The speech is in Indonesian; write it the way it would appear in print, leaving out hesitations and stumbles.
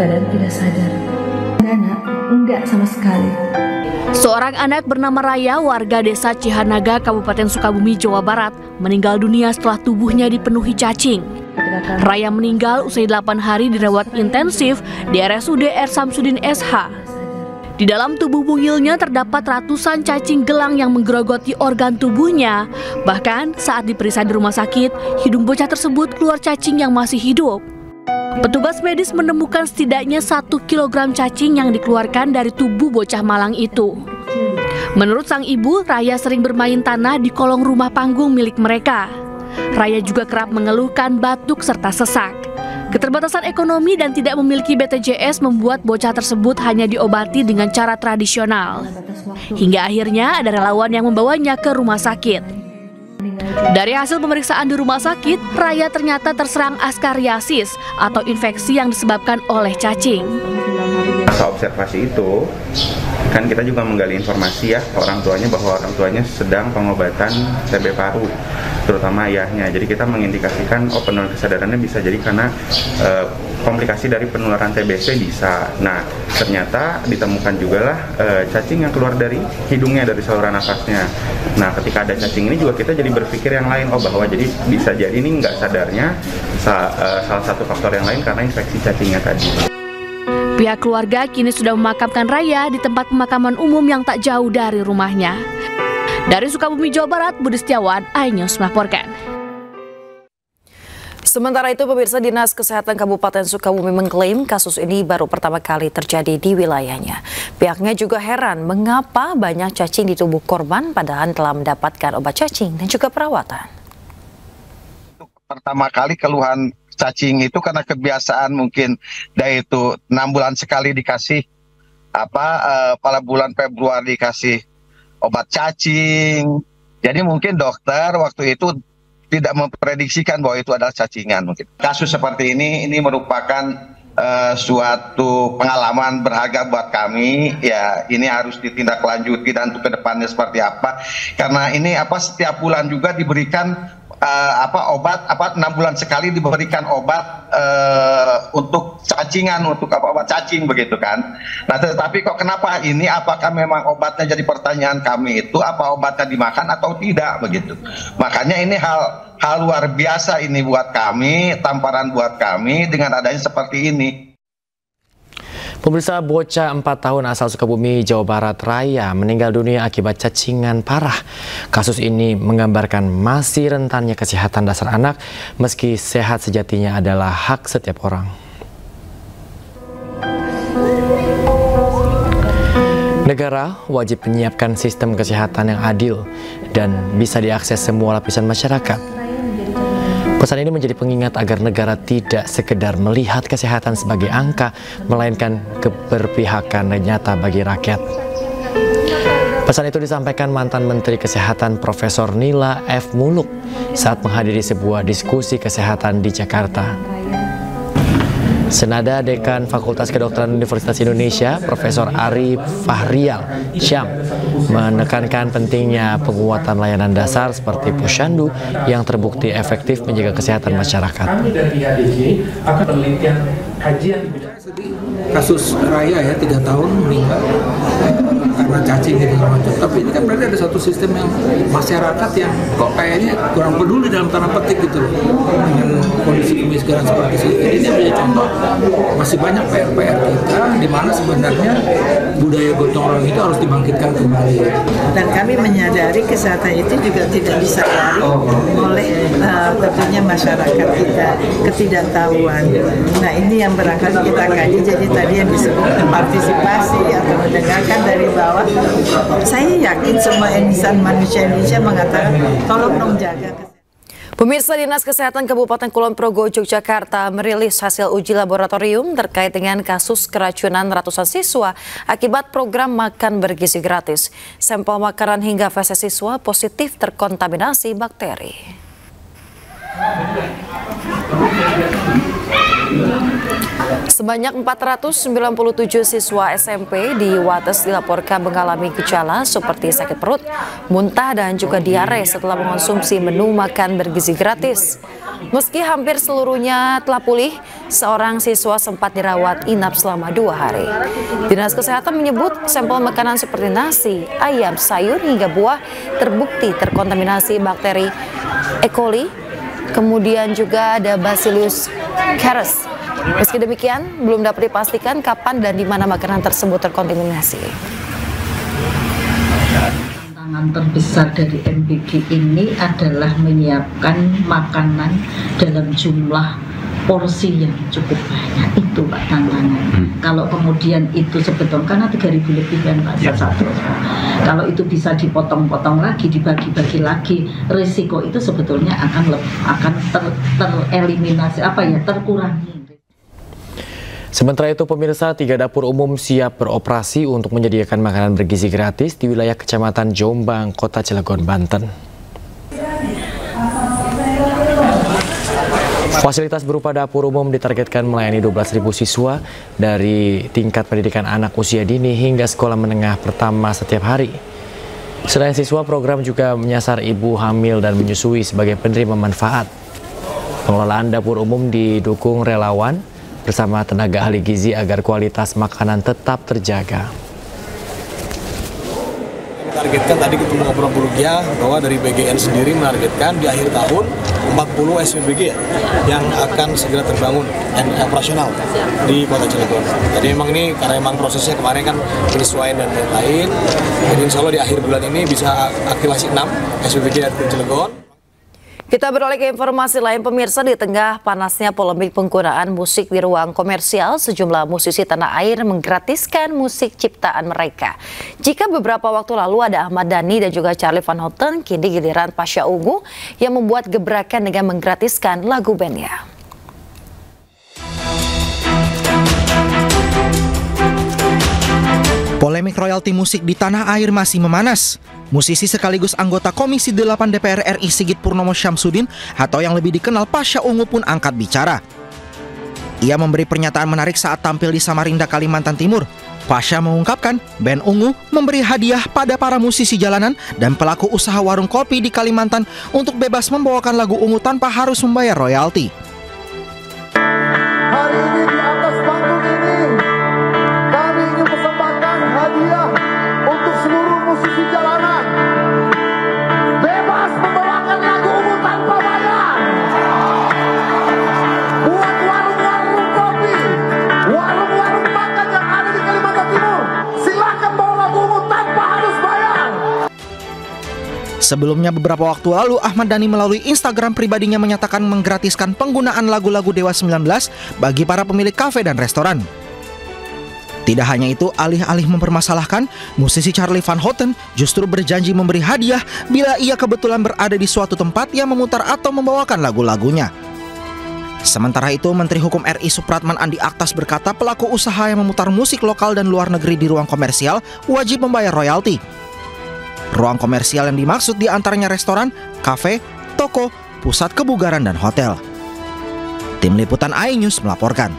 keadaan tidak sadar. Enggak sama sekali. Seorang anak bernama Raya, warga desa Cihanaga, Kabupaten Sukabumi, Jawa Barat, meninggal dunia setelah tubuhnya dipenuhi cacing. Raya meninggal usai 8 hari dirawat intensif di RSUD R. Samsudin SH. Di dalam tubuh mungilnya terdapat ratusan cacing gelang yang menggerogoti organ tubuhnya. Bahkan saat diperiksa di rumah sakit, hidung bocah tersebut keluar cacing yang masih hidup. Petugas medis menemukan setidaknya 1 kilogram cacing yang dikeluarkan dari tubuh bocah malang itu. Menurut sang ibu, Raya sering bermain tanah di kolong rumah panggung milik mereka. Raya juga kerap mengeluhkan batuk serta sesak. Keterbatasan ekonomi dan tidak memiliki BPJS membuat bocah tersebut hanya diobati dengan cara tradisional. Hingga akhirnya ada relawan yang membawanya ke rumah sakit. Dari hasil pemeriksaan di rumah sakit, Raya ternyata terserang askariasis atau infeksi yang disebabkan oleh cacing. Masa observasi itu, kan kita juga menggali informasi ya ke orang tuanya bahwa orang tuanya sedang pengobatan TB paru, terutama ayahnya. Jadi kita mengindikasikan penurunan kesadarannya bisa jadi karena komplikasi dari penularan TBC bisa. Nah, ternyata ditemukan juga lah cacing yang keluar dari hidungnya, dari saluran nafasnya. Nah, ketika ada cacing ini juga kita jadi berpikir yang lain, bahwa jadi bisa jadi ini nggak sadarnya salah satu faktor yang lain karena infeksi cacingnya tadi. Pihak keluarga kini sudah memakamkan Raya di tempat pemakaman umum yang tak jauh dari rumahnya. Dari Sukabumi, Jawa Barat, Budi Setiawan, iNews melaporkan. Sementara itu, pemirsa, Dinas Kesehatan Kabupaten Sukabumi mengklaim kasus ini baru pertama kali terjadi di wilayahnya. Pihaknya juga heran mengapa banyak cacing di tubuh korban padahal telah mendapatkan obat cacing dan juga perawatan. Pertama kali keluhan cacing itu karena kebiasaan mungkin dari itu 6 bulan sekali dikasih pada bulan Februari dikasih obat cacing. Jadi mungkin dokter waktu itu tidak memprediksikan bahwa itu adalah cacingan mungkin. Kasus seperti ini merupakan suatu pengalaman berharga buat kami. Ya, ini harus ditindaklanjuti dan untuk kedepannya seperti apa. Karena ini setiap bulan juga diberikan obat 6 bulan sekali diberikan obat untuk cacingan, untuk obat cacing begitu kan. Nah, tetapi kok kenapa ini, apakah memang obatnya, jadi pertanyaan kami itu apa obatnya dimakan atau tidak begitu. Makanya ini hal luar biasa ini buat kami, tamparan buat kami dengan adanya seperti ini. Pemirsa, bocah 4 tahun asal Sukabumi, Jawa Barat, Raya meninggal dunia akibat cacingan parah. Kasus ini menggambarkan masih rentannya kesehatan dasar anak, meski sehat sejatinya adalah hak setiap orang. Negara wajib menyiapkan sistem kesehatan yang adil dan bisa diakses semua lapisan masyarakat. Pesan ini menjadi pengingat agar negara tidak sekedar melihat kesehatan sebagai angka, melainkan keberpihakan nyata bagi rakyat. Pesan itu disampaikan mantan Menteri Kesehatan Profesor Nila F. Muluk saat menghadiri sebuah diskusi kesehatan di Jakarta. Senada Dekan Fakultas Kedokteran Universitas Indonesia, Profesor Ari Fahrial Syam, menekankan pentingnya penguatan layanan dasar seperti posyandu yang terbukti efektif menjaga kesehatan masyarakat. Kami dari IADG akan penelitian kajian di bidang kasus Raya ya 3 tahun meninggal karena cacing gitu macam. Tapi ini kan berarti ada satu sistem yang masyarakat yang kok kayaknya kurang peduli dalam tanda petik gitu loh dengan kondisi kemiskinan seperti itu. Ini menjadi contoh masih banyak PR-PR kita di mana sebenarnya budaya gotong royong itu harus dibangkitkan kembali. Dan kami menyadari kesehatan itu juga tidak disadari oleh tentunya masyarakat kita, ketidaktahuan. Nah, ini yang barangkali kita kaji. Jadi tadi yang disebut partisipasi atau mendengarkan dari bawah, saya yakin semua insan manusia Indonesia mengatakan tolong dong jaga. Pemirsa, Dinas Kesehatan Kabupaten Kulon Progo, Yogyakarta merilis hasil uji laboratorium terkait dengan kasus keracunan ratusan siswa akibat program makan bergizi gratis. Sampel makanan hingga feses siswa positif terkontaminasi bakteri. Sebanyak 497 siswa SMP di Wates dilaporkan mengalami gejala seperti sakit perut, muntah, dan juga diare setelah mengonsumsi menu makan bergizi gratis. Meski hampir seluruhnya telah pulih, seorang siswa sempat dirawat inap selama 2 hari. Dinas Kesehatan menyebut sampel makanan seperti nasi, ayam, sayur, hingga buah terbukti terkontaminasi bakteri E. coli, kemudian juga ada Bacillus cereus. Meski demikian, belum dapat dipastikan kapan dan di mana makanan tersebut terkontaminasi. Tantangan terbesar dari MBG ini adalah menyiapkan makanan dalam jumlah porsi yang cukup banyak. Itu Pak tantangan. Kalau kemudian itu sebetulnya karena 3.000 lebih kan Pak satu. Kalau itu bisa dipotong-potong lagi, dibagi-bagi lagi, risiko itu sebetulnya akan tereliminasi terkurangi. Sementara itu pemirsa, 3 dapur umum siap beroperasi untuk menyediakan makanan bergizi gratis di wilayah Kecamatan Jombang, Kota Cilegon, Banten. Fasilitas berupa dapur umum ditargetkan melayani 12.000 siswa dari tingkat pendidikan anak usia dini hingga sekolah menengah pertama setiap hari. Selain siswa, program juga menyasar ibu hamil dan menyusui sebagai penerima manfaat. Pengelolaan dapur umum didukung relawan bersama tenaga ahli gizi agar kualitas makanan tetap terjaga. Targetkan tadi ketemu ngobrol ya bahwa dari BGN sendiri menargetkan di akhir tahun 40 SPBG yang akan segera terbangun dan operasional di Kota Cilegon. Jadi memang ini karena memang prosesnya kemarin kan penyesuaian dan lain-lain. Jadi insya Allah di akhir bulan ini bisa aktivasi 6 SPBG di Cilegon. Kita beralih ke informasi lain pemirsa. Di tengah panasnya polemik penggunaan musik di ruang komersial, sejumlah musisi tanah air menggratiskan musik ciptaan mereka. Jika beberapa waktu lalu ada Ahmad Dhani dan juga Charly Van Houten, kini giliran Pasha Ungu yang membuat gebrakan dengan menggratiskan lagu bandnya. Polemik royalti musik di tanah air masih memanas. Musisi sekaligus anggota Komisi 8 DPR RI Sigit Purnomo Syamsuddin atau yang lebih dikenal Pasha Ungu pun angkat bicara. Ia memberi pernyataan menarik saat tampil di Samarinda, Kalimantan Timur. Pasha mengungkapkan band Ungu memberi hadiah pada para musisi jalanan dan pelaku usaha warung kopi di Kalimantan untuk bebas membawakan lagu Ungu tanpa harus membayar royalti. Hari ini di atas panggung ini kami ingin persembahkan hadiah untuk seluruh musisi jalanan, bebas membawakan lagu Ungu tanpa bayar. Buat warung-warung kopi, warung-warung makan yang ada di Kalimantan Timur, silakan bawa lagu Ungu tanpa harus bayar. Sebelumnya beberapa waktu lalu Ahmad Dhani melalui Instagram pribadinya menyatakan menggratiskan penggunaan lagu-lagu Dewa 19 bagi para pemilik kafe dan restoran. Tidak hanya itu, alih-alih mempermasalahkan, musisi Charly Van Houten justru berjanji memberi hadiah bila ia kebetulan berada di suatu tempat yang memutar atau membawakan lagu-lagunya. Sementara itu, Menteri Hukum RI Supratman Andi Aktas berkata pelaku usaha yang memutar musik lokal dan luar negeri di ruang komersial wajib membayar royalti. Ruang komersial yang dimaksud diantaranya restoran, kafe, toko, pusat kebugaran, dan hotel. Tim Liputan iNews melaporkan.